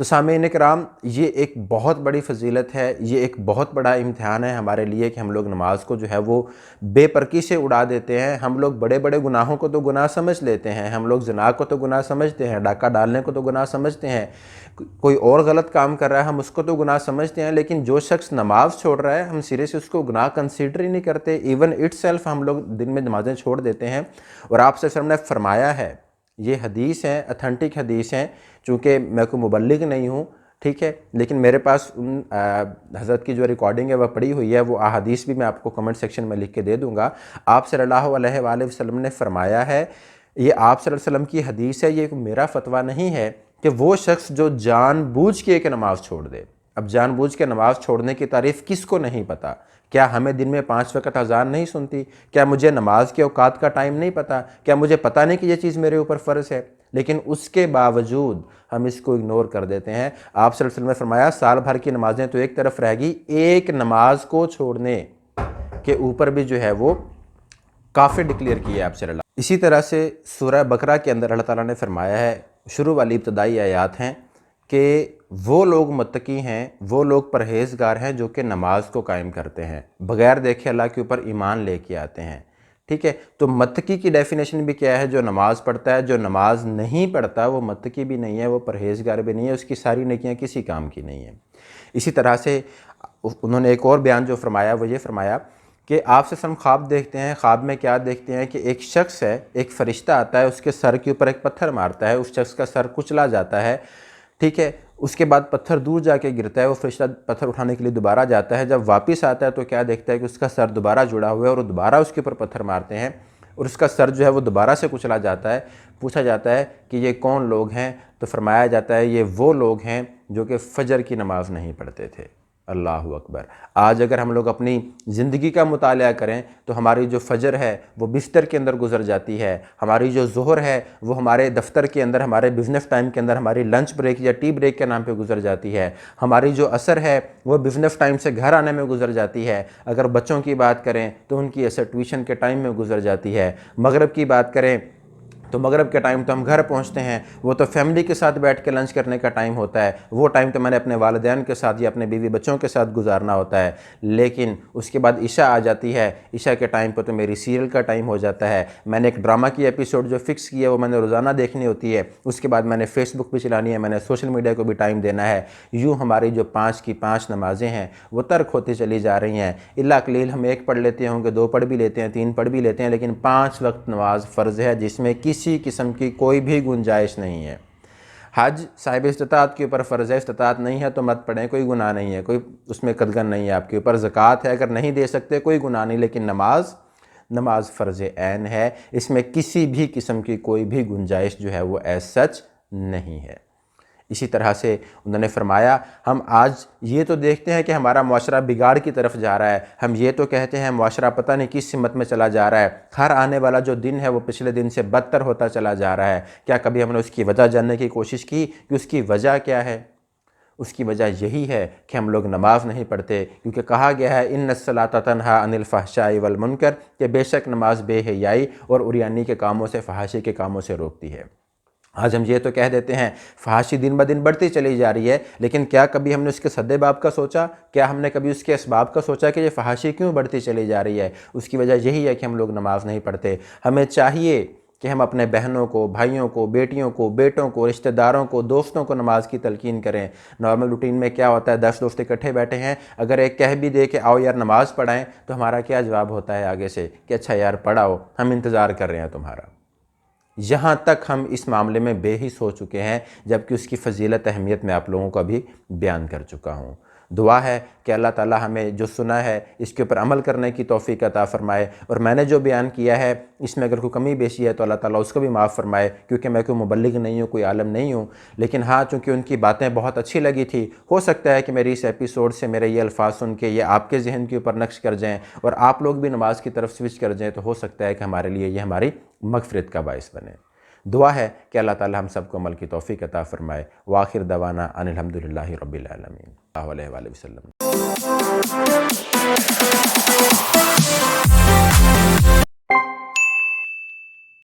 تو سامعین کرام، یہ ایک بہت بڑی فضیلت ہے، یہ ایک بہت بڑا امتحان ہے ہمارے لیے کہ ہم لوگ نماز کو جو ہے وہ بے پرکی سے اڑا دیتے ہیں۔ ہم لوگ بڑے بڑے گناہوں کو تو گناہ سمجھ لیتے ہیں، ہم لوگ زنا کو تو گناہ سمجھتے ہیں، ڈاکہ ڈالنے کو تو گناہ سمجھتے ہیں، کوئی اور غلط کام کر رہا ہے ہم اس کو تو گناہ سمجھتے ہیں، لیکن جو شخص نماز چھوڑ رہا ہے ہم سرے سے اس کو گناہ کنسیڈر ہی نہیں کرتے۔ ایون اٹ سیلف ہم لوگ دن میں نمازیں چھوڑ دیتے ہیں۔ اور آپ صلی اللہ علیہ وسلم نے فرمایا ہے، یہ حدیث ہیں، اتھینٹک حدیث ہیں، چونکہ میں کوئی مبلغ نہیں ہوں، ٹھیک ہے، لیکن میرے پاس ان حضرت کی جو ریکارڈنگ ہے وہ پڑی ہوئی ہے، وہ احادیث بھی میں آپ کو کمنٹ سیکشن میں لکھ کے دے دوں گا۔ آپ صلی اللہ علیہ وآلہ وسلم نے فرمایا ہے، یہ آپ صلی اللہ علیہ وسلم کی حدیث ہے، یہ میرا فتویٰ نہیں ہے، کہ وہ شخص جو جان بوجھ کے ایک نماز چھوڑ دے۔ اب جان بوجھ کے نماز چھوڑنے کی تعریف کس کو نہیں پتہ؟ کیا ہمیں دن میں 5 وقت اذان نہیں سنتی؟ کیا مجھے نماز کے اوقات کا ٹائم نہیں پتہ؟ کیا مجھے پتہ نہیں کہ یہ چیز میرے اوپر فرض ہے؟ لیکن اس کے باوجود ہم اس کو اگنور کر دیتے ہیں۔ آپ صلی اللہ علیہ وسلم نے فرمایا سال بھر کی نمازیں تو ایک طرف رہ گی، ایک نماز کو چھوڑنے کے اوپر بھی جو ہے وہ کافر ڈکلیئر کیا ہے آپ صلی اللہ۔ اسی طرح سے سورہ بقرہ کے اندر اللہ تعالیٰ نے فرمایا ہے، شروع والی ابتدائی آیات ہیں کہ وہ لوگ متقی ہیں، وہ لوگ پرہیزگار ہیں جو کہ نماز کو قائم کرتے ہیں، بغیر دیکھے اللہ کے اوپر ایمان لے کے آتے ہیں، ٹھیک ہے۔ تو متقی کی ڈیفینیشن بھی کیا ہے؟ جو نماز پڑھتا ہے، جو نماز نہیں پڑھتا وہ متقی بھی نہیں ہے، وہ پرہیزگار بھی نہیں ہے، اس کی ساری نیکیاں کسی کام کی نہیں ہیں۔ اسی طرح سے انہوں نے ایک اور بیان جو فرمایا وہ یہ فرمایا کہ آپ سے ہم خواب دیکھتے ہیں، خواب میں کیا دیکھتے ہیں کہ ایک شخص ہے، ایک فرشتہ آتا ہے، اس کے سر کے اوپر ایک پتھر مارتا ہے، اس شخص کا سر کچلا جاتا ہے، ٹھیک ہے، اس کے بعد پتھر دور جا کے گرتا ہے، وہ فرشتہ پتھر اٹھانے کے لیے دوبارہ جاتا ہے، جب واپس آتا ہے تو کیا دیکھتا ہے کہ اس کا سر دوبارہ جڑا ہوا ہے، اور وہ دوبارہ اس کے اوپر پتھر مارتے ہیں اور اس کا سر جو ہے وہ دوبارہ سے کچلا جاتا ہے۔ پوچھا جاتا ہے کہ یہ کون لوگ ہیں؟ تو فرمایا جاتا ہے یہ وہ لوگ ہیں جو کہ فجر کی نماز نہیں پڑھتے تھے۔ اللہ اکبر۔ آج اگر ہم لوگ اپنی زندگی کا مطالعہ کریں تو ہماری جو فجر ہے وہ بستر کے اندر گزر جاتی ہے، ہماری جو ظہر ہے وہ ہمارے دفتر کے اندر، ہمارے بزنس ٹائم کے اندر، ہماری لنچ بریک یا ٹی بریک کے نام پہ گزر جاتی ہے، ہماری جو عصر ہے وہ بزنس ٹائم سے گھر آنے میں گزر جاتی ہے، اگر بچوں کی بات کریں تو ان کی عصر ٹیوشن کے ٹائم میں گزر جاتی ہے، مغرب کی بات کریں تو مغرب کے ٹائم تو ہم گھر پہنچتے ہیں، وہ تو فیملی کے ساتھ بیٹھ کے لنچ کرنے کا ٹائم ہوتا ہے، وہ ٹائم تو میں نے اپنے والدین کے ساتھ یا اپنے بیوی بچوں کے ساتھ گزارنا ہوتا ہے۔ لیکن اس کے بعد عشاء آ جاتی ہے، عشاء کے ٹائم پہ تو میری سیریل کا ٹائم ہو جاتا ہے، میں نے ایک ڈرامہ کی ایپیسوڈ جو فکس کی ہے وہ میں نے روزانہ دیکھنی ہوتی ہے، اس کے بعد میں نے فیس بک بھی چلانی ہے، میں نے سوشل میڈیا کو بھی ٹائم دینا ہے۔ یوں ہماری جو 5 کی 5 نمازیں ہیں وہ ترک ہوتی چلی جا رہی ہیں، الا قلیل ہم 1 پڑھ لیتے ہوں گے، 2 پڑھ بھی لیتے ہیں، 3 پڑھ بھی لیتے ہیں، لیکن 5 وقت نماز فرض ہے جس میں کسی قسم کی کوئی بھی گنجائش نہیں ہے۔ حج صاحب استطاعت کے اوپر فرض ہے، استطاعت نہیں ہے تو مت پڑھیں، کوئی گناہ نہیں ہے، کوئی اس میں قدغن نہیں ہے آپ کے اوپر۔ زکوٰۃ ہے، اگر نہیں دے سکتے کوئی گناہ نہیں، لیکن نماز فرض عین ہے، اس میں کسی بھی قسم کی کوئی بھی گنجائش جو ہے وہ ایز سچ نہیں ہے۔ اسی طرح سے انہوں نے فرمایا ہم آج یہ تو دیکھتے ہیں کہ ہمارا معاشرہ بگاڑ کی طرف جا رہا ہے، ہم یہ تو کہتے ہیں معاشرہ پتہ نہیں کس سمت میں چلا جا رہا ہے، ہر آنے والا جو دن ہے وہ پچھلے دن سے بدتر ہوتا چلا جا رہا ہے۔ کیا کبھی ہم نے اس کی وجہ جاننے کی کوشش کی کہ اس کی وجہ کیا ہے؟ اس کی وجہ یہی ہے کہ ہم لوگ نماز نہیں پڑھتے، کیونکہ کہا گیا ہے ان الصلاۃ تنہیٰ عن الفحشاء والمنکر، کہ بے شک نماز بے حیائی اور عریانی کے کاموں سے، فحاشی کے کاموں سے روکتی ہے۔ آج ہم یہ تو کہہ دیتے ہیں فحاشی دن بہ دن بڑھتی چلی جا رہی ہے، لیکن کیا کبھی ہم نے اس کے سد باب کا سوچا؟ کیا ہم نے کبھی اس کے اسباب کا سوچا کہ یہ فحاشی کیوں بڑھتی چلی جا رہی ہے؟ اس کی وجہ یہی ہے کہ ہم لوگ نماز نہیں پڑھتے۔ ہمیں چاہیے کہ ہم اپنے بہنوں کو، بھائیوں کو، بیٹیوں کو، بیٹوں کو، رشتہ داروں کو، دوستوں کو نماز کی تلقین کریں۔ نارمل روٹین میں کیا ہوتا ہے، 10 دوست اکٹھے بیٹھے ہیں، اگر ایک کہہ بھی دے کہ آؤ یار نماز پڑھائیں تو ہمارا کیا جواب ہوتا ہے آگے سے کہ اچھا یار پڑھاؤ، ہم انتظار کر رہے ہیں تمہارا۔ یہاں تک ہم اس معاملے میں بے حس ہو چکے ہیں، جبکہ اس کی فضیلت اہمیت میں آپ لوگوں کو بھی بیان کر چکا ہوں۔ دعا ہے کہ اللہ تعالی ہمیں جو سنا ہے اس کے اوپر عمل کرنے کی توفیق عطا فرمائے، اور میں نے جو بیان کیا ہے اس میں اگر کوئی کمی بیشی ہے تو اللہ تعالیٰ اس کو بھی معاف فرمائے، کیونکہ میں کوئی مبلغ نہیں ہوں، کوئی عالم نہیں ہوں، لیکن ہاں چونکہ ان کی باتیں بہت اچھی لگی تھی، ہو سکتا ہے کہ میری اس ایپیسوڈ سے میرے یہ الفاظ سن کے یہ آپ کے ذہن کے اوپر نقش کر جائیں اور آپ لوگ بھی نماز کی طرف سوئچ کر جائیں، تو ہو سکتا ہے کہ ہمارے لیے یہ ہماری مغفرت کا باعث بنے۔ دعا ہے کہ اللہ تعالی ہم سب کو عمل کی توفیق عطا فرمائے۔ وآخر دعوانا ان الحمدللہ رب العالمین۔ اللہ علیہ وآلہ وسلم۔